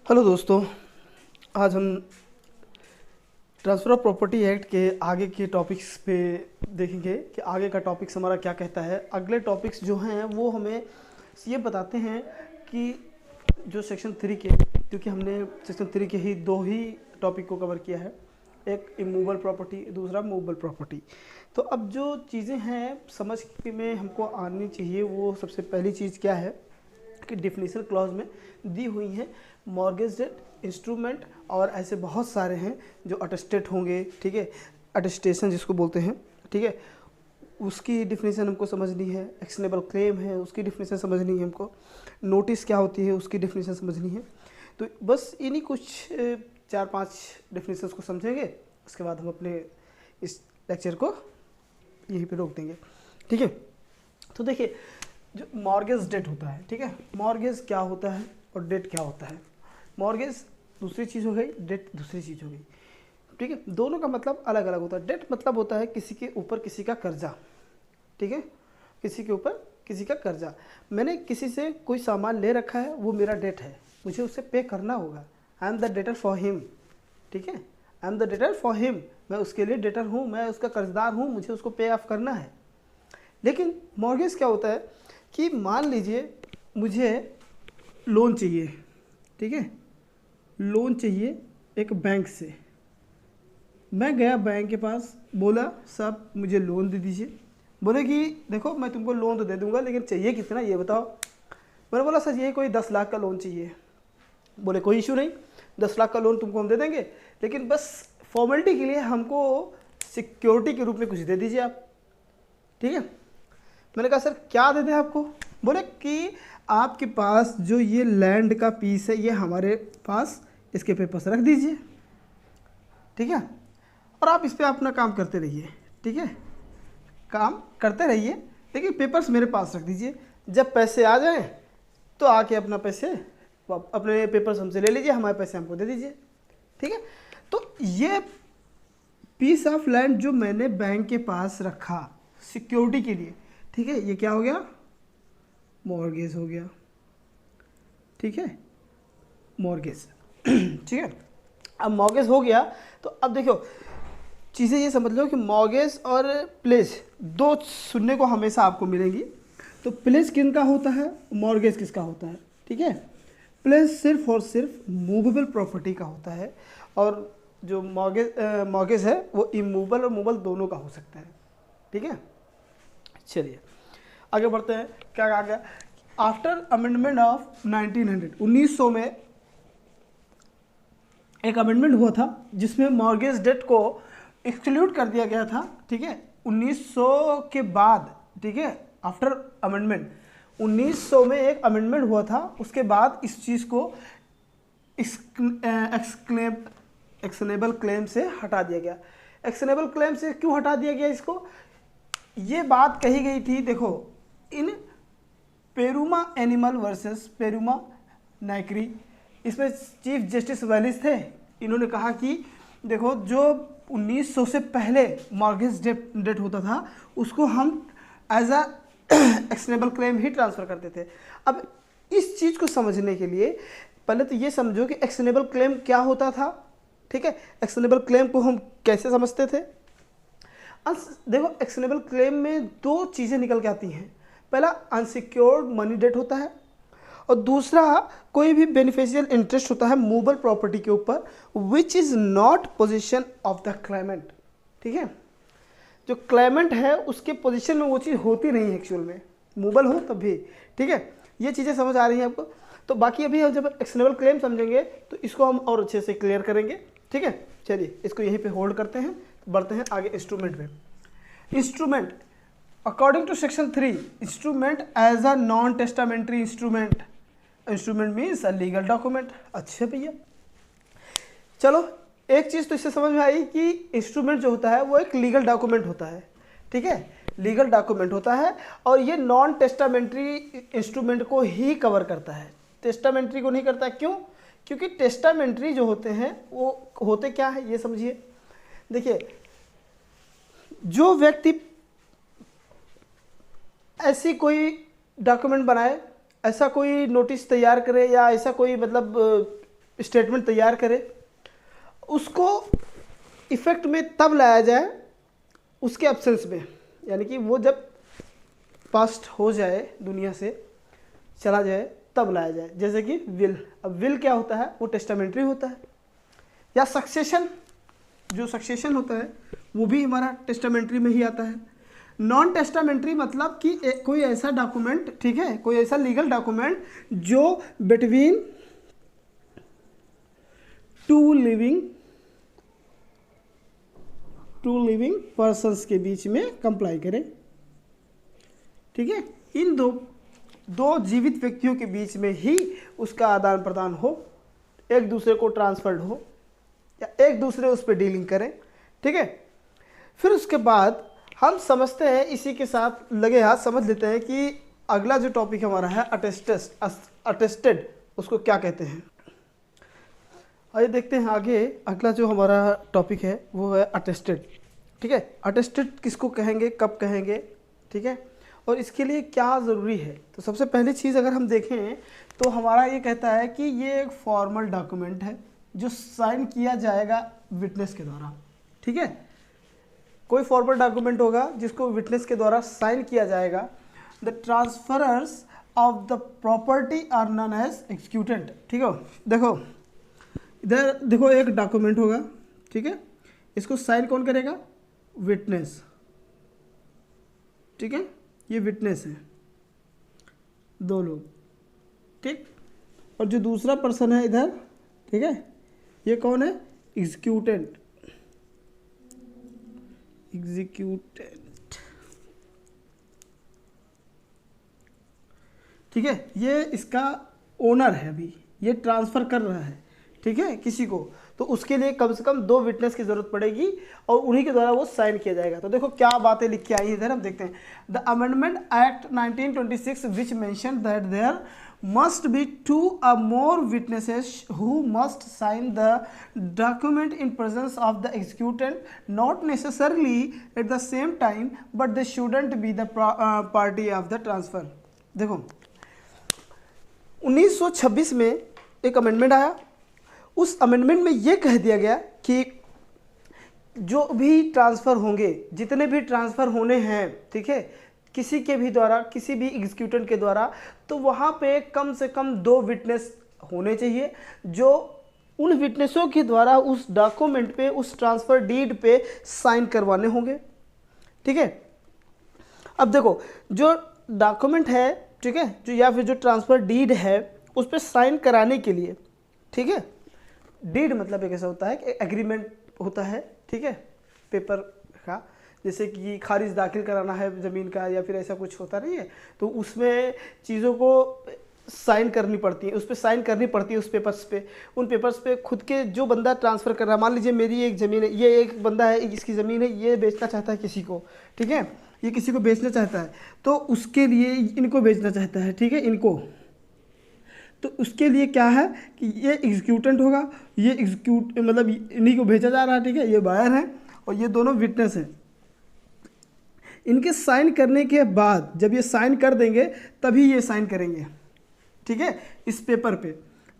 Hello दोस्तों, आज हम ट्रांसफ़र ऑफ प्रॉपर्टी एक्ट के आगे के टॉपिक्स पे देखेंगे कि आगे का टॉपिक्स हमारा क्या कहता है। अगले टॉपिक्स जो हैं वो हमें ये बताते हैं कि जो सेक्शन 3 के, क्योंकि हमने सेक्शन 3 के ही दो ही टॉपिक को कवर किया है, एक इमूवेबल प्रॉपर्टी, दूसरा मूवेबल प्रॉपर्टी। तो अब जो चीज़ें हैं समझ में हमको आनी चाहिए, वो सबसे पहली चीज़ क्या है कि डिफिनीशन क्लॉज में दी हुई हैं मॉर्गेज डेट, इंस्ट्रूमेंट और ऐसे बहुत सारे हैं जो अटेस्टेड होंगे, ठीक है, अटेस्टेशन जिसको बोलते हैं, ठीक है, उसकी डिफिनीशन हमको समझनी है। एक्शनेबल क्लेम है, उसकी डिफिनीशन समझनी है हमको। नोटिस क्या होती है, उसकी डिफिनीशन समझनी है। तो बस इन्हीं कुछ 4-5 डिफिनीशंस को समझेंगे, उसके बाद हम अपने इस लेक्चर को यहीं पे रोक देंगे, ठीक है। तो देखिए, जो मॉर्गेज डेट होता है, ठीक है, मॉर्गेज क्या होता है और डेट क्या होता है। मॉर्गेज दूसरी चीज़ हो गई, डेट दूसरी चीज़ हो गई, ठीक है। दोनों का मतलब अलग अलग होता है। डेट मतलब होता है किसी के ऊपर किसी का कर्जा, ठीक है, किसी के ऊपर किसी का कर्जा। मैंने किसी से कोई सामान ले रखा है, वो मेरा डेट है, मुझे उसे पे करना होगा। I am the debtor for him, ठीक है, I am the debtor for him, मैं उसके लिए डेटर हूँ, मैं उसका कर्जदार हूँ, मुझे उसको पे ऑफ करना है। लेकिन मॉर्गेज क्या होता है कि मान लीजिए मुझे लोन चाहिए, ठीक है, लोन चाहिए एक बैंक से। मैं गया बैंक के पास, बोला साहब मुझे लोन दे दीजिए। बोले कि देखो मैं तुमको लोन तो दे दूंगा, लेकिन चाहिए कितना ये बताओ। मैंने बोला सर ये कोई 10 लाख का लोन चाहिए। बोले कोई इशू नहीं, 10 लाख का लोन तुमको हम दे देंगे, लेकिन बस फॉर्मेलिटी के लिए हमको सिक्योरिटी के रूप में कुछ दे दीजिए आप, ठीक है। मैंने कहा सर क्या दे दें आपको। बोले कि आपके पास जो ये लैंड का पीस है, ये हमारे पास इसके पेपर्स रख दीजिए, ठीक है, और आप इस पर अपना काम करते रहिए, ठीक है, काम करते रहिए, लेकिन पेपर्स मेरे पास रख दीजिए। जब पैसे आ जाएं तो आके अपना पैसे, अपने पेपर्स हमसे ले लीजिए, हमारे पैसे हमको दे दीजिए, ठीक है। तो ये पीस ऑफ लैंड जो मैंने बैंक के पास रखा सिक्योरिटी के लिए, ठीक है, ये क्या हो गया, मॉर्गेज हो गया, ठीक है, मॉर्गेज ठीक है। अब मॉर्गेज हो गया तो अब देखो चीज़ें ये समझ लो कि मॉर्गेज और प्लेज दो सुनने को हमेशा आपको मिलेंगी। तो प्लेज किन का होता है, मॉर्गेज किसका होता है, ठीक है। प्लेज सिर्फ और सिर्फ मूवेबल प्रॉपर्टी का होता है, और जो मॉर्गेज है वो इमूवेबल और मूवेबल दोनों का हो सकता है, ठीक है। चलिए आगे बढ़ते हैं। क्या कहा गया, आफ्टर अमेंडमेंट ऑफ 1900 में एक अमेंडमेंट हुआ था जिसमें मॉर्गेज डेट को एक्सक्लूड कर दिया गया था, ठीक है, 1900 के बाद, ठीक है, आफ्टर अमेंडमेंट 1900 में एक अमेंडमेंट हुआ था, उसके बाद इस चीज़ को एक्शनेबल क्लेम से हटा दिया गया। एक्शनेबल क्लेम से क्यों हटा दिया गया इसको, ये बात कही गई थी, देखो इन पेरुमा एनिमल वर्सेस पेरुमा नाइक्री, इसमें चीफ जस्टिस वेलिस थे। इन्होंने कहा कि देखो जो 1900 से पहले मॉर्गेज डेट होता था उसको हम एज अ एक्शनेबल क्लेम ही ट्रांसफ़र करते थे। अब इस चीज़ को समझने के लिए पहले तो ये समझो कि एक्शनेबल क्लेम क्या होता था, ठीक है, एक्शनेबल क्लेम को हम कैसे समझते थे। देखो एक्शनेबल क्लेम में दो चीज़ें निकल के आती हैं, पहला अनसिक्योर्ड मनी डेट होता है, और दूसरा कोई भी बेनिफिशियल इंटरेस्ट होता है मूवेबल प्रॉपर्टी के ऊपर which is not position of the Clement, ठीक है। जो क्लेमेंट है उसके पोजीशन में वो चीज़ होती नहीं है एक्चुअल में, मूवेबल हो तब भी, ठीक है। ये चीज़ें समझ आ रही हैं आपको। तो बाकी अभी हम जब एक्शनेबल क्लेम समझेंगे तो इसको हम और अच्छे से क्लियर करेंगे, ठीक है। चलिए इसको यहीं पे होल्ड करते हैं, बढ़ते हैं आगे इंस्ट्रूमेंट में। Instrument according to section 3, instrument as a non testamentary instrument, instrument means a legal document. अच्छा भैया, चलो एक चीज़ तो इससे समझ में आई कि इंस्ट्रूमेंट जो होता है वो एक लीगल डॉक्यूमेंट होता है, ठीक है, लीगल डॉक्यूमेंट होता है, और ये नॉन टेस्टामेंट्री इंस्ट्रूमेंट को ही कवर करता है, टेस्टामेंट्री को नहीं करता। क्यों, क्योंकि टेस्टामेंट्री जो होते हैं वो होते क्या है ये समझिए। देखिए जो व्यक्ति ऐसी कोई डॉक्यूमेंट बनाए, ऐसा कोई नोटिस तैयार करे, या ऐसा कोई मतलब स्टेटमेंट तैयार करे, उसको इफेक्ट में तब लाया जाए उसके एब्सेंस में, यानी कि वो जब पास्ट हो जाए, दुनिया से चला जाए, तब लाया जाए। जैसे कि विल, अब विल क्या होता है, वो टेस्टामेंट्री होता है। या सक्सेशन, जो सक्सेशन होता है वो भी हमारा टेस्टामेंट्री में ही आता है। नॉन टेस्टामेंट्री मतलब कि कोई ऐसा डॉक्यूमेंट, ठीक है, कोई ऐसा लीगल डॉक्यूमेंट जो बिटवीन टू लिविंग पर्सन्स के बीच में कंप्लाई करे, ठीक है। इन दो जीवित व्यक्तियों के बीच में ही उसका आदान प्रदान हो, एक दूसरे को ट्रांसफर्ड हो, या एक दूसरे उस पर डीलिंग करें, ठीक है। फिर उसके बाद हम समझते हैं, इसी के साथ लगे हाथ समझ लेते हैं कि अगला जो टॉपिक हमारा है अटेस्टेड, उसको क्या कहते हैं। आइए देखते हैं आगे, अगला जो हमारा टॉपिक है वो है अटेस्टेड, ठीक है। अटेस्टेड किसको कहेंगे, कब कहेंगे, ठीक है, और इसके लिए क्या ज़रूरी है। तो सबसे पहली चीज़ अगर हम देखें तो हमारा ये कहता है कि ये एक फॉर्मल डॉक्यूमेंट है जो साइन किया जाएगा विटनेस के द्वारा, ठीक है। कोई फॉर्मल डॉक्यूमेंट होगा जिसको विटनेस के द्वारा साइन किया जाएगा। The transferors of the property are known as executant, ठीक है। देखो इधर देखो, एक डॉक्यूमेंट होगा, ठीक है, इसको साइन कौन करेगा, विटनेस, ठीक है, ये विटनेस है, दो लोग, ठीक। और जो दूसरा पर्सन है इधर, ठीक है, ये कौन है, एग्जीक्यूटेंट, ठीक है, ये इसका ओनर है, अभी ये ट्रांसफ़र कर रहा है, ठीक है, किसी को। तो उसके लिए कम से कम दो विटनेस की ज़रूरत पड़ेगी और उन्हीं के द्वारा वो साइन किया जाएगा। तो देखो क्या बातें लिख के आई इधर, हम देखते हैं। The amendment act 1926 which mention that there must be two or more witnesses who must sign the document in presence of the executant, not necessarily at the same time, but they shouldn't be the party of the transfer। देखो 1926 में एक amendment आया, उस amendment में ये कह दिया गया कि जो भी ट्रांसफ़र होंगे, जितने भी ट्रांसफ़र होने हैं, ठीक है, किसी के भी द्वारा, किसी भी एग्जीक्यूटेंट के द्वारा, तो वहाँ पे कम से कम दो विटनेस होने चाहिए जो उन विटनेसों के द्वारा उस डॉक्यूमेंट पे, उस ट्रांसफ़र डीड पे साइन करवाने होंगे, ठीक है। अब देखो जो डॉक्यूमेंट है, ठीक है, जो या फिर जो ट्रांसफ़र डीड है, उस पर साइन कराने के लिए, ठीक है, डीड मतलब एक ऐसा होता है कि एग्रीमेंट होता है, ठीक है, पेपर का, जैसे कि खारिज दाखिल कराना है ज़मीन का या फिर ऐसा कुछ होता नहीं है, तो उसमें चीज़ों को साइन करनी पड़ती है, उस पर साइन करनी पड़ती है, उस पेपर्स पे, उन पेपर्स पे खुद के जो बंदा ट्रांसफ़र कर रहा है, मान लीजिए मेरी एक ज़मीन है, ये एक बंदा है, इसकी ज़मीन है, ये बेचना चाहता है किसी को, ठीक है, ये किसी को बेचना चाहता है, तो उसके लिए इनको बेचना चाहता है, ठीक है, इनको, तो उसके लिए क्या है कि ये एग्जीक्यूटेंट होगा, ये एग्जीक्यूट मतलब इन्हीं को भेजा जा रहा है, ठीक है, ये बायर है और ये दोनों विटनेस हैं। इनके साइन करने के बाद, जब ये साइन कर देंगे तभी ये साइन करेंगे, ठीक है, इस पेपर पे,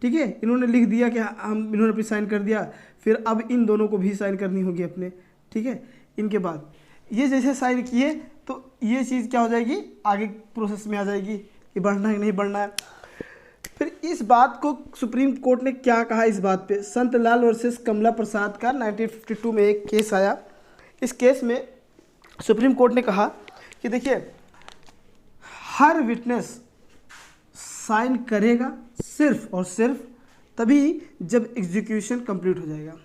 ठीक है, इन्होंने लिख दिया कि हम, इन्होंने भी साइन कर दिया, फिर अब इन दोनों को भी साइन करनी होगी अपने, ठीक है। इनके बाद ये जैसे साइन किए तो ये चीज़ क्या हो जाएगी, आगे प्रोसेस में आ जाएगी कि बढ़ना है नहीं बढ़ना है। फिर इस बात को सुप्रीम कोर्ट ने क्या कहा इस बात पे, संत लाल वर्सेस कमला प्रसाद का 1952 में एक केस आया। इस केस में सुप्रीम कोर्ट ने कहा कि देखिए हर विटनेस साइन करेगा सिर्फ और सिर्फ तभी जब एग्जीक्यूशन कंप्लीट हो जाएगा।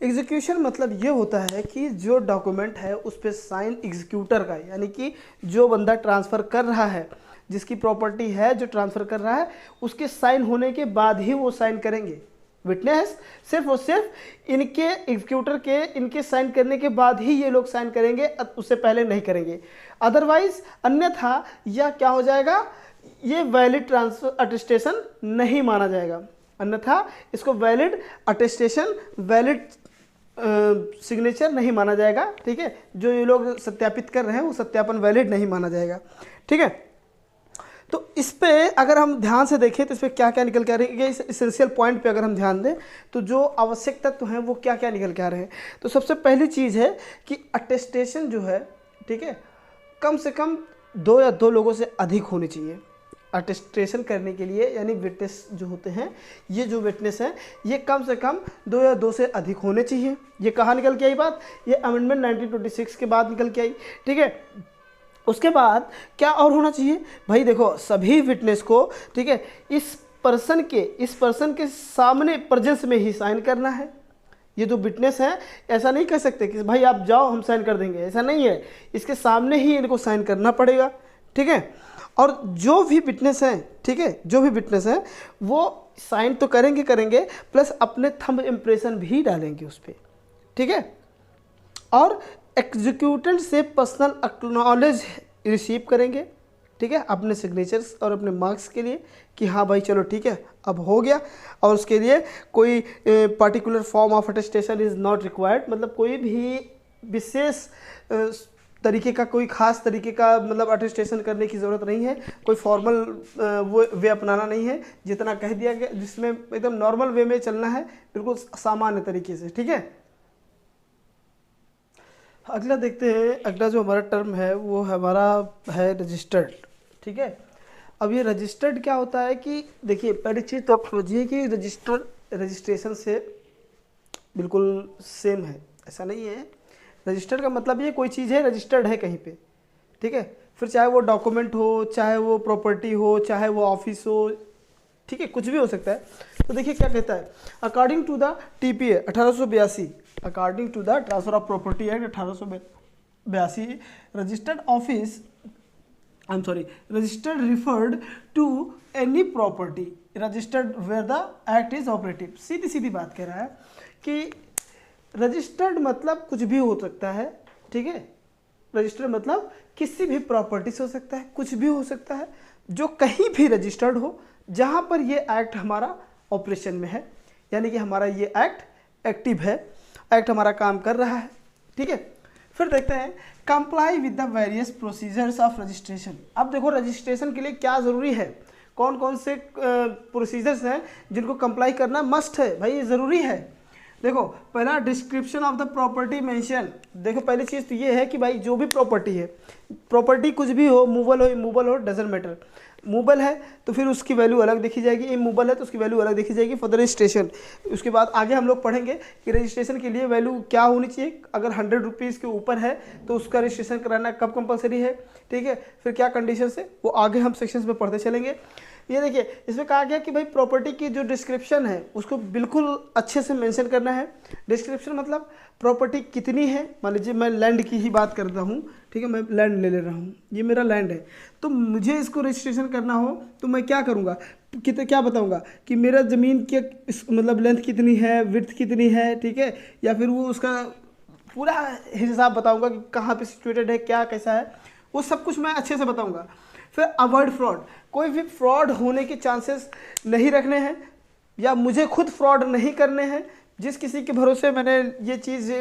एग्जीक्यूशन मतलब ये होता है कि जो डॉक्यूमेंट है उस पर साइन एग्जीक्यूटर का, यानी कि जो बंदा ट्रांसफ़र कर रहा है, जिसकी प्रॉपर्टी है, जो ट्रांसफ़र कर रहा है, उसके साइन होने के बाद ही वो साइन करेंगे। विटनेस सिर्फ और सिर्फ इनके एग्जीक्यूटर के, इनके साइन करने के बाद ही ये लोग साइन करेंगे, उससे पहले नहीं करेंगे। अदरवाइज अन्यथा यह क्या हो जाएगा, ये वैलिड ट्रांसफर अटेस्टेशन नहीं माना जाएगा, अन्यथा इसको वैलिड अटेस्टेशन, वैलिड सिग्नेचर नहीं माना जाएगा, ठीक है। जो ये लोग सत्यापित कर रहे हैं वो सत्यापन वैलिड नहीं माना जाएगा, ठीक है। तो इस पे अगर हम ध्यान से देखें तो इस पर क्या क्या निकल के आ रही है, इस इसेंशियल पॉइंट पे अगर हम ध्यान दें तो जो आवश्यक तत्व हैं वो क्या क्या निकल के आ रहे हैं। तो सबसे पहली चीज़ है कि अटेस्टेशन जो है, ठीक है, कम से कम 2 या 2 लोगों से अधिक होनी चाहिए अटेस्टेशन करने के लिए। यानी विटनेस जो होते हैं, ये जो विटनेस हैं ये कम से कम 2 या 2 से अधिक होने चाहिए। ये कहाँ निकल के आई बात, ये अमेंडमेंट 1926 के बाद निकल के आई, ठीक है। उसके बाद क्या और होना चाहिए भाई, देखो सभी विटनेस को, ठीक है, इस पर्सन के सामने प्रेजेंस में ही साइन करना है। ये जो विटनेस है ऐसा नहीं कह सकते कि भाई आप जाओ हम साइन कर देंगे, ऐसा नहीं है, इसके सामने ही इनको साइन करना पड़ेगा, ठीक है। और जो भी विटनेस हैं, ठीक है, जो भी विटनेस हैं वो साइन तो करेंगे प्लस अपने थंब इम्प्रेशन भी डालेंगे उस पर, ठीक है। और एग्जीक्यूटेंट से पर्सनल एक्नॉलेज रिसीव करेंगे, ठीक है, अपने सिग्नेचर्स और अपने मार्क्स के लिए कि हाँ भाई चलो ठीक है अब हो गया। और उसके लिए कोई particular form of attestation is not required, मतलब कोई भी विशेष तरीके का, कोई ख़ास तरीके का मतलब अटेस्टेशन करने की ज़रूरत नहीं है, कोई फॉर्मल वो वे अपनाना नहीं है। जितना कह दिया गया जिसमें एकदम नॉर्मल वे में चलना है, बिल्कुल सामान्य तरीके से, ठीक है। अगला देखते हैं, अगला जो हमारा टर्म है वो हमारा है रजिस्टर्ड, ठीक है। अब ये रजिस्टर्ड क्या होता है कि देखिए पहली चीज़ तो आप समझिए कि रजिस्ट्रेशन से बिल्कुल सेम है, ऐसा नहीं है। रजिस्टर्ड का मतलब ये कोई चीज़ है रजिस्टर्ड है कहीं पे, ठीक है, फिर चाहे वो डॉक्यूमेंट हो, चाहे वो प्रॉपर्टी हो, चाहे वो ऑफिस हो, ठीक है, कुछ भी हो सकता है। तो देखिए क्या कहता है, according to the TPA 1882, according to the transfer of property act 1882, registered referred to any property registered where the act is operative. सीधी सीधी बात कह रहा है कि रजिस्टर्ड मतलब कुछ भी हो सकता है, ठीक है। रजिस्टर्ड मतलब किसी भी प्रॉपर्टी से हो सकता है, कुछ भी हो सकता है, जो कहीं भी रजिस्टर्ड हो जहाँ पर ये एक्ट हमारा ऑपरेशन में है, यानी कि हमारा ये एक्ट एक्टिव है, एक्ट हमारा काम कर रहा है, ठीक है। फिर देखते हैं comply with the various procedures of registration. अब देखो रजिस्ट्रेशन के लिए क्या ज़रूरी है, कौन कौन से प्रोसीजर्स हैं जिनको कंप्लाई करना मस्ट है, भाई ये ज़रूरी है। देखो पहला description of the property mention. देखो पहली चीज़ तो ये है कि भाई जो भी प्रॉपर्टी है, प्रॉपर्टी कुछ भी हो, मूवल हो इमूवल हो, डजेंट मैटर। मूवल है तो फिर उसकी वैल्यू अलग देखी जाएगी, इमूवल है तो उसकी वैल्यू अलग देखी जाएगी फॉर द रजिस्ट्रेशन। उसके बाद आगे हम लोग पढ़ेंगे कि रजिस्ट्रेशन के लिए वैल्यू क्या होनी चाहिए, अगर 100 रुपीज़ के ऊपर है तो उसका रजिस्ट्रेशन कराना कब कंपलसरी है, ठीक है। फिर क्या कंडीशन है वो आगे हम सेक्शंस में पढ़ते चलेंगे। ये देखिए इसमें कहा गया कि भाई प्रॉपर्टी की जो डिस्क्रिप्शन है उसको बिल्कुल अच्छे से मेंशन करना है। डिस्क्रिप्शन मतलब प्रॉपर्टी कितनी है, मान लीजिए मैं लैंड की ही बात करता हूँ, ठीक है, मैं लैंड ले रहा हूँ, ये मेरा लैंड है, तो मुझे इसको रजिस्ट्रेशन करना हो तो मैं क्या करूँगा, क्या बताऊँगा कि मेरा ज़मीन के मतलब लेंथ कितनी है, विड्थ कितनी है, ठीक है, या फिर वो उसका पूरा हिसाब बताऊँगा कि कहाँ पर सिचुएटेड है, क्या कैसा है, वो सब कुछ मैं अच्छे से बताऊँगा। फिर अवॉइड फ्रॉड, कोई भी फ्रॉड होने के चांसेस नहीं रखने हैं या मुझे खुद फ्रॉड नहीं करने हैं। जिस किसी के भरोसे मैंने ये चीज़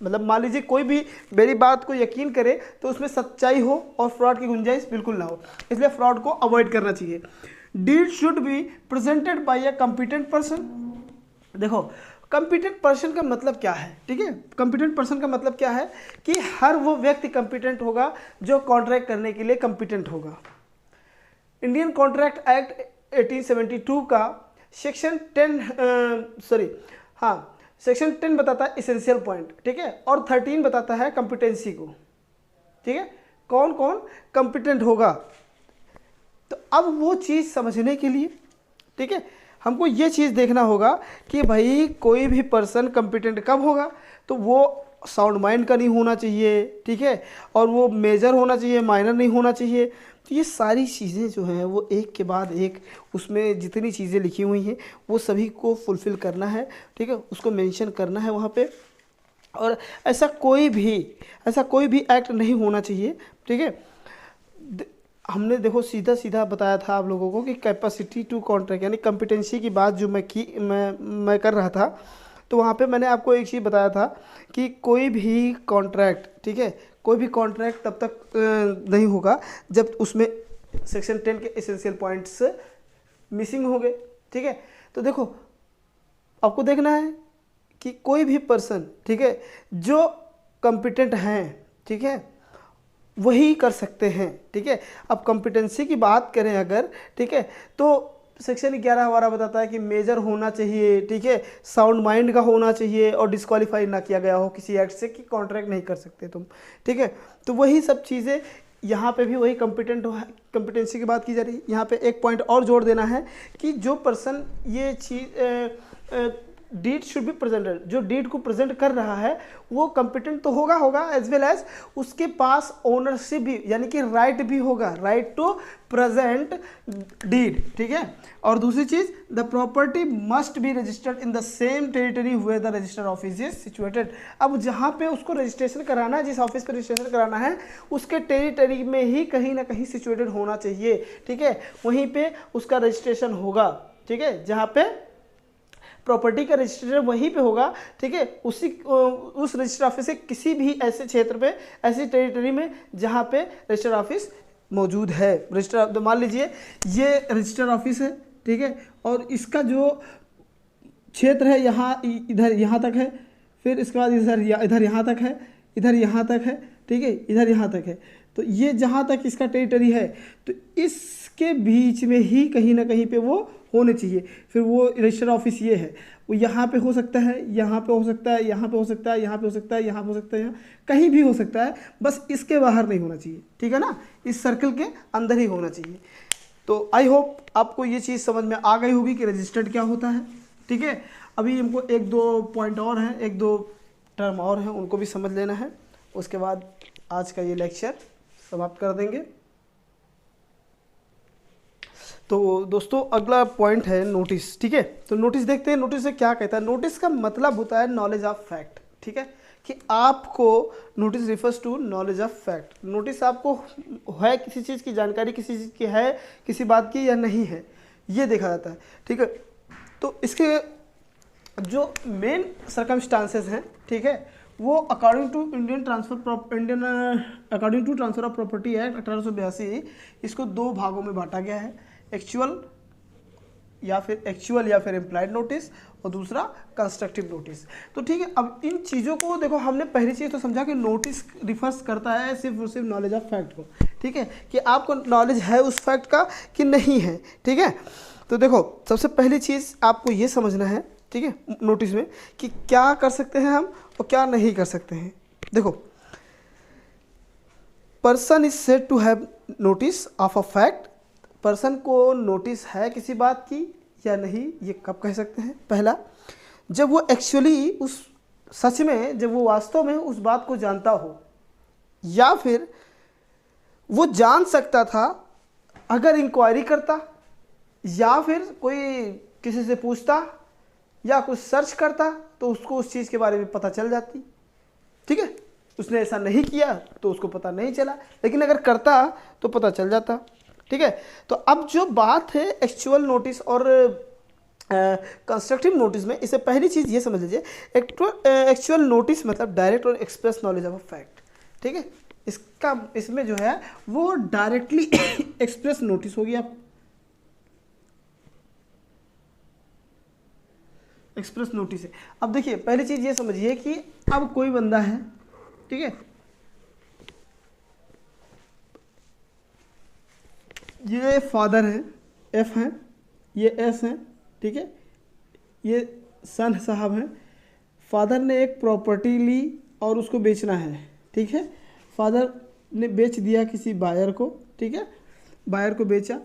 मतलब मान लीजिए कोई भी मेरी बात को यकीन करे तो उसमें सच्चाई हो और फ्रॉड की गुंजाइश बिल्कुल ना हो, इसलिए फ्रॉड को अवॉइड करना चाहिए। Deed should be presented by a competent person. देखो कॉम्पिटेंट पर्सन का मतलब क्या है, ठीक है, कॉम्पिटेंट पर्सन का मतलब क्या है कि हर वो व्यक्ति कॉम्पिटेंट होगा जो कॉन्ट्रैक्ट करने के लिए कॉम्पिटेंट होगा। इंडियन कॉन्ट्रैक्ट एक्ट 1872 का सेक्शन 10 बताता है इसेंशियल पॉइंट, ठीक है, और 13 बताता है कॉम्पिटेंसी को, ठीक है, कौन कौन कॉम्पिटेंट होगा। तो अब वो चीज़ समझने के लिए, ठीक है, हमको ये चीज़ देखना होगा कि भाई कोई भी पर्सन कॉम्पिटेंट कब होगा, तो वो साउंड माइंड का नहीं होना चाहिए, ठीक है, और वो मेजर होना चाहिए, माइनर नहीं होना चाहिए। तो ये सारी चीज़ें जो हैं वो एक के बाद एक उसमें जितनी चीज़ें लिखी हुई हैं वो सभी को फुलफ़िल करना है, ठीक है, उसको मेंशन करना है वहाँ पे। और ऐसा कोई भी एक्ट नहीं होना चाहिए, ठीक है। हमने देखो सीधा सीधा बताया था आप लोगों को कि कैपेसिटी टू कॉन्ट्रैक्ट यानी कॉम्पिटेंसी की बात जो मैं कर रहा था, तो वहाँ पे मैंने आपको एक चीज़ बताया था कि कोई भी कॉन्ट्रैक्ट, ठीक है, कोई भी कॉन्ट्रैक्ट तब तक नहीं होगा जब उसमें सेक्शन 10 के एसेंशियल पॉइंट्स मिसिंग हो गए। ठीक है, तो देखो आपको देखना है कि कोई भी पर्सन, ठीक है, जो कॉम्पिटेंट हैं, ठीक है, वही कर सकते हैं। ठीक है, अब कॉम्पिटेंसी की बात करें अगर, ठीक है, तो सेक्शन 11 हमारा बताता है कि मेजर होना चाहिए, ठीक है, साउंड माइंड का होना चाहिए और डिस्क्वालीफाई ना किया गया हो किसी एक्ट से कि कॉन्ट्रैक्ट नहीं कर सकते तुम। ठीक है, तो वही सब चीज़ें यहाँ पे भी वही कॉम्पिटेंसी की बात की जा रही है। यहाँ पे एक पॉइंट और जोड़ देना है कि जो पर्सन ये चीज़ डीड शुड बी प्रेजेंटेड, जो डीड को प्रेजेंट कर रहा है वो कॉम्पिटेंट तो होगा एज वेल एज उसके पास ओनरशिप भी, यानी कि राइट भी होगा, राइट टू प्रेजेंट डीड। ठीक है, और दूसरी चीज, the property must be registered in the same territory where the register office is situated. अब जहाँ पे उसको रजिस्ट्रेशन कराना है, जिस ऑफिस पे रजिस्ट्रेशन कराना है, उसके टेरिटरी में ही कहीं ना कहीं सिचुएटेड होना चाहिए। ठीक है, वहीं पे उसका रजिस्ट्रेशन होगा। ठीक है, जहाँ पे प्रॉपर्टी का रजिस्ट्रेशन वहीं पे होगा। ठीक है, उस रजिस्टर ऑफिस से किसी भी ऐसे क्षेत्र पे, ऐसी टेरिटरी में जहाँ पे रजिस्टर ऑफिस मौजूद है। रजिस्टर, तो मान लीजिए ये रजिस्टर ऑफिस है, ठीक है, और इसका जो क्षेत्र है यहाँ इधर यहाँ तक है, फिर इसके बाद इधर यहाँ तक है, इधर यहाँ तक है, ठीक है, इधर यहाँ तक है। तो ये जहाँ तक इसका टेरिटरी है, तो इसके बीच में ही कहीं ना कहीं पे वो होने चाहिए। फिर वो रजिस्टर ऑफिस ये है, वो यहाँ पे हो सकता है, यहाँ पे हो सकता है, यहाँ पे हो सकता है, यहाँ पे हो सकता है, यहाँ पे हो सकता है, यहाँ कहीं भी हो सकता है, बस इसके बाहर नहीं होना चाहिए। ठीक है ना, इस सर्कल के अंदर ही होना चाहिए। तो आई होप आपको ये चीज़ समझ में आ गई होगी कि रजिस्टर्ड क्या होता है। ठीक है, अभी हमको एक दो पॉइंट और हैं, एक दो टर्म और हैं, उनको भी समझ लेना है, उसके बाद आज का ये लेक्चर समाप्त कर देंगे। तो दोस्तों अगला पॉइंट है नोटिस। ठीक है, तो नोटिस देखते हैं, नोटिस से क्या कहता है। नोटिस का मतलब होता है नॉलेज ऑफ फैक्ट। ठीक है, कि आपको notice refers to knowledge of fact. Notice आपको है किसी चीज़ की जानकारी, किसी चीज़ की है, किसी बात की या नहीं है, ये देखा जाता है। ठीक है, तो इसके जो मेन सर्कमस्टांसेस हैं, ठीक है, वो according to transfer of property act 1882 इसको दो भागों में बांटा गया है, एक्चुअल या फिर इम्प्लाइड नोटिस, और दूसरा कंस्ट्रक्टिव नोटिस। तो ठीक है, अब इन चीज़ों को देखो, हमने पहली चीज़ तो समझा कि नोटिस रिफर्स करता है सिर्फ और सिर्फ नॉलेज ऑफ फैक्ट को। ठीक है, कि आपको नॉलेज है उस फैक्ट का कि नहीं है। ठीक है, तो देखो सबसे पहली चीज़ आपको ये समझना है, ठीक है, नोटिस में कि क्या कर सकते हैं हम और क्या नहीं कर सकते हैं। देखो, person is said to have notice of a fact. Person को नोटिस है किसी बात की या नहीं, ये कब कह सकते हैं? पहला, जब वो एक्चुअली उस सच में, जब वो वास्तव में उस बात को जानता हो, या फिर वो जान सकता था अगर इंक्वायरी करता, या फिर कोई किसी से पूछता या कुछ सर्च करता तो उसको उस चीज़ के बारे में पता चल जाती। ठीक है, उसने ऐसा नहीं किया तो उसको पता नहीं चला, लेकिन अगर करता तो पता चल जाता। ठीक है, तो अब जो बात है एक्चुअल नोटिस और कंस्ट्रक्टिव नोटिस में, इससे पहली चीज़ ये समझ लीजिए, एक्चुअल नोटिस मतलब डायरेक्ट और express knowledge of a fact. ठीक है, इसमें जो है वो डायरेक्टली एक्सप्रेस नोटिस होगी आपको, एक्सप्रेस नोटिस है। अब देखिए पहली चीज़ ये समझिए कि अब कोई बंदा है, ठीक है, ये फादर है, एफ है, ये एस है, ठीक है, ये सन साहब हैं। फादर ने एक प्रॉपर्टी ली और उसको बेचना है। ठीक है, फादर ने बेच दिया किसी बायर को। ठीक है, बायर को बेचा,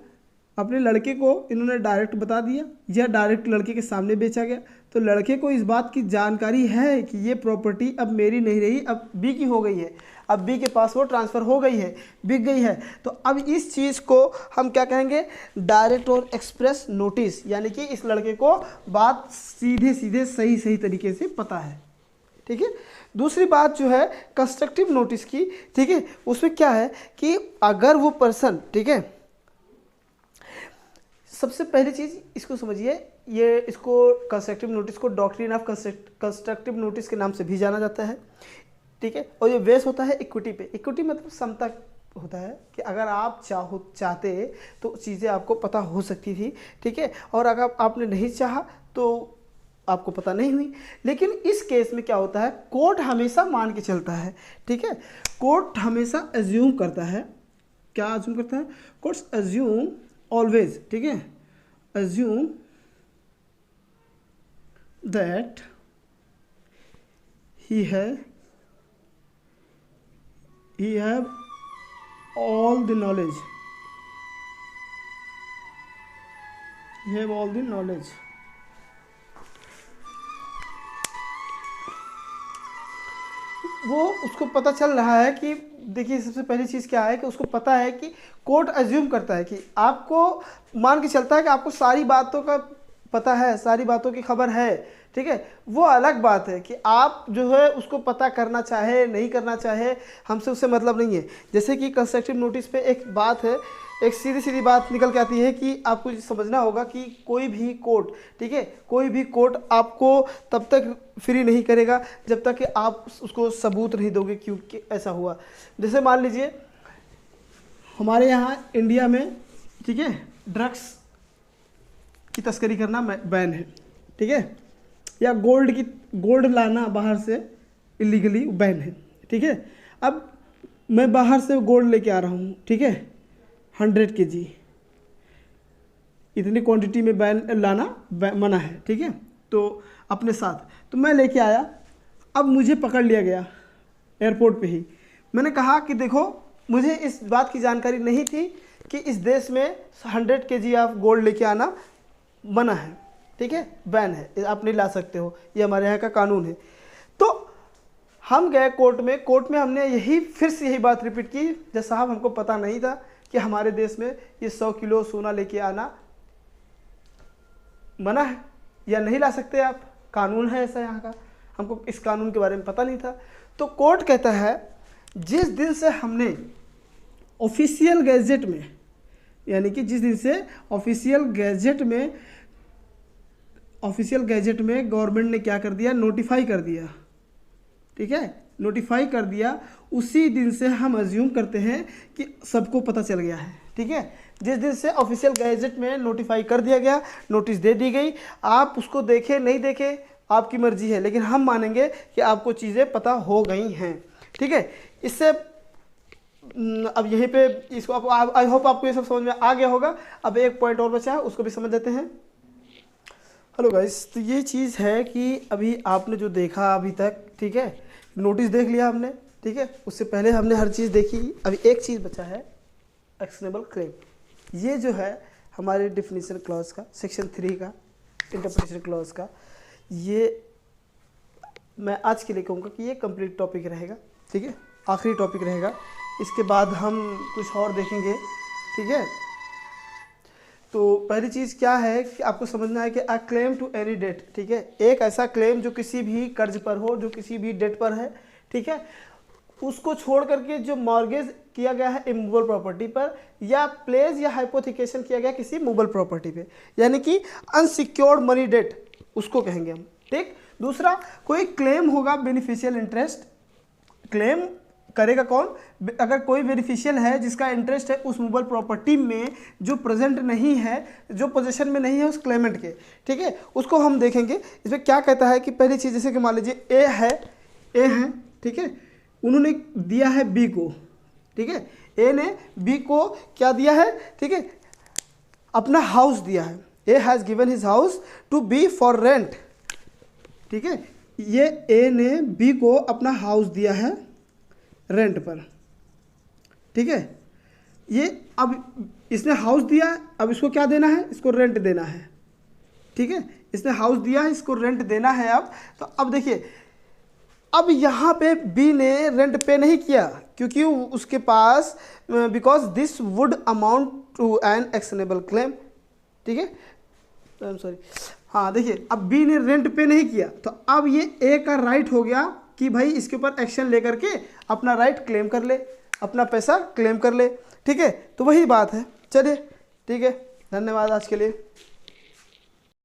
अपने लड़के को इन्होंने डायरेक्ट बता दिया, या डायरेक्ट लड़के के सामने बेचा गया। तो लड़के को इस बात की जानकारी है कि ये प्रॉपर्टी अब मेरी नहीं रही, अब बी की हो गई है, अब बी के पास वो ट्रांसफ़र हो गई है, बिक गई है। तो अब इस चीज़ को हम क्या कहेंगे? डायरेक्ट और एक्सप्रेस नोटिस, यानी कि इस लड़के को बात सीधे सीधे सही सही तरीके से पता है। ठीक है, दूसरी बात जो है कंस्ट्रक्टिव नोटिस की, ठीक है, उसमें क्या है कि अगर वो पर्सन, ठीक है, सबसे पहली चीज़ इसको समझिए, ये इसको कंस्ट्रक्टिव नोटिस को डॉक्ट्रिन ऑफ कंस्ट्रक्टिव नोटिस के नाम से भी जाना जाता है। ठीक है, और ये बेस होता है इक्विटी पे। इक्विटी मतलब समता होता है कि अगर आप चाहते तो चीज़ें आपको पता हो सकती थी, ठीक है, और अगर आपने नहीं चाहा तो आपको पता नहीं हुई। लेकिन इस केस में क्या होता है, कोर्ट हमेशा मान के चलता है, ठीक है, कोर्ट हमेशा एज्यूम करता है, क्या एज्यूम करता है, कोर्ट एज्यूम ऑलवेज, ठीक है, assume that he have all the knowledge, he have all the knowledge, वो उसको पता चल रहा है कि देखिए सबसे पहली चीज़ क्या है कि उसको पता है कि कोर्ट एज्यूम करता है कि आपको मान के चलता है कि आपको सारी बातों का पता है, सारी बातों की खबर है, ठीक है। वो अलग बात है कि आप जो है उसको पता करना चाहे नहीं करना चाहे, हमसे उससे मतलब नहीं है। जैसे कि कंस्ट्रक्टिव नोटिस पे एक बात है, एक सीधी सीधी बात निकल के आती है कि आपको समझना होगा कि कोई भी कोर्ट, ठीक है, कोई भी कोर्ट आपको तब तक फ्री नहीं करेगा जब तक कि आप उसको सबूत नहीं दोगे क्योंकि ऐसा हुआ। जैसे मान लीजिए हमारे यहाँ इंडिया में, ठीक है, ड्रग्स की तस्करी करना बैन है, ठीक है, या गोल्ड लाना बाहर से इलीगली बैन है, ठीक है। अब मैं बाहर से गोल्ड लेके आ रहा हूँ, ठीक है, 100 kg इतनी क्वांटिटी में लाना मना है, ठीक है, तो अपने साथ तो मैं लेके आया, अब मुझे पकड़ लिया गया एयरपोर्ट पे ही। मैंने कहा कि देखो मुझे इस बात की जानकारी नहीं थी कि इस देश में 100 kg आप गोल्ड लेके आना मना है, ठीक है, बैन है, आप नहीं ला सकते हो, ये हमारे यहाँ का कानून है। तो हम गए कोर्ट में हमने फिर से यही बात रिपीट की, जब साहब हमको पता नहीं था कि हमारे देश में ये 100 किलो सोना लेके आना मना है या नहीं ला सकते आप, कानून है ऐसा यहाँ का, हमको इस कानून के बारे में पता नहीं था। तो कोर्ट कहता है जिस दिन से हमने ऑफिशियल गैजेट में, यानी कि जिस दिन से ऑफिशियल गैजेट में गवर्नमेंट ने क्या कर दिया, नोटिफाई कर दिया, ठीक है, नोटिफाई कर दिया, उसी दिन से हम अज्यूम करते हैं कि सबको पता चल गया है, ठीक है। जिस दिन से ऑफिशियल गैजेट में नोटिफाई कर दिया गया, नोटिस दे दी गई, आप उसको देखें नहीं देखें आपकी मर्जी है, लेकिन हम मानेंगे कि आपको चीज़ें पता हो गई हैं, ठीक है। इससे अब यहीं पे इसको आई होप आपको ये सब समझ में आ गया होगा। अब एक पॉइंट और बचा है, उसको भी समझ लेते हैं। हेलो गाइस, तो ये चीज़ है कि अभी आपने जो देखा अभी तक, ठीक है, नोटिस देख लिया हमने, ठीक है, उससे पहले हमने हर चीज़ देखी। अभी एक चीज़ बचा है, एक्शनेबल क्लेम। ये जो है हमारे डिफिनीशन क्लॉज का, सेक्शन 3 का, इंटरप्रिटेशन क्लॉज का, ये मैं आज के लिए कहूँगा कि ये कंप्लीट टॉपिक रहेगा, ठीक है, आखिरी टॉपिक रहेगा। इसके बाद हम कुछ और देखेंगे, ठीक है। तो पहली चीज़ क्या है कि आपको समझना है कि a claim to any debt, ठीक है, एक ऐसा क्लेम जो किसी भी कर्ज पर हो, जो किसी भी डेट पर है, ठीक है, उसको छोड़ करके जो मॉर्गेज किया गया है इमूवेबल प्रॉपर्टी पर, या प्लेज या हाइपोथिकेशन किया गया किसी मूवेबल प्रॉपर्टी पे, यानी कि अनसिक्योर्ड मनी डेट उसको कहेंगे हम, ठीक। दूसरा, कोई क्लेम होगा बेनिफिशियल इंटरेस्ट, क्लेम करेगा कौन, अगर कोई बेनिफिशियल है जिसका इंटरेस्ट है उस मूवेबल प्रॉपर्टी में जो प्रेजेंट नहीं है, जो पोजीशन में नहीं है उस क्लेमेंट के, ठीक है, उसको हम देखेंगे। इसमें क्या कहता है कि पहली चीज़, जैसे कि मान लीजिए ए है, ठीक है, उन्होंने दिया है बी को, ठीक है, ए ने बी को क्या दिया है, ठीक है, अपना हाउस दिया है। A has given his house to be for rent, ठीक है, ये ए ने बी को अपना हाउस दिया है रेंट पर, ठीक है। ये अब इसने हाउस दिया, अब इसको क्या देना है, इसको रेंट देना है, ठीक है, इसने हाउस दिया है, इसको रेंट देना है। अब तो अब देखिए, अब यहाँ पे बी ने रेंट पे नहीं किया क्योंकि उसके पास, because this would amount to an actionable claim, ठीक है, आई एम सॉरी, हाँ देखिए, अब बी ने रेंट पे नहीं किया, तो अब ये ए का राइट हो गया कि भाई इसके ऊपर एक्शन लेकर के अपना राइट क्लेम कर ले, अपना पैसा क्लेम कर ले, ठीक है। तो वही बात है, चलिए ठीक है, धन्यवाद आज के लिए।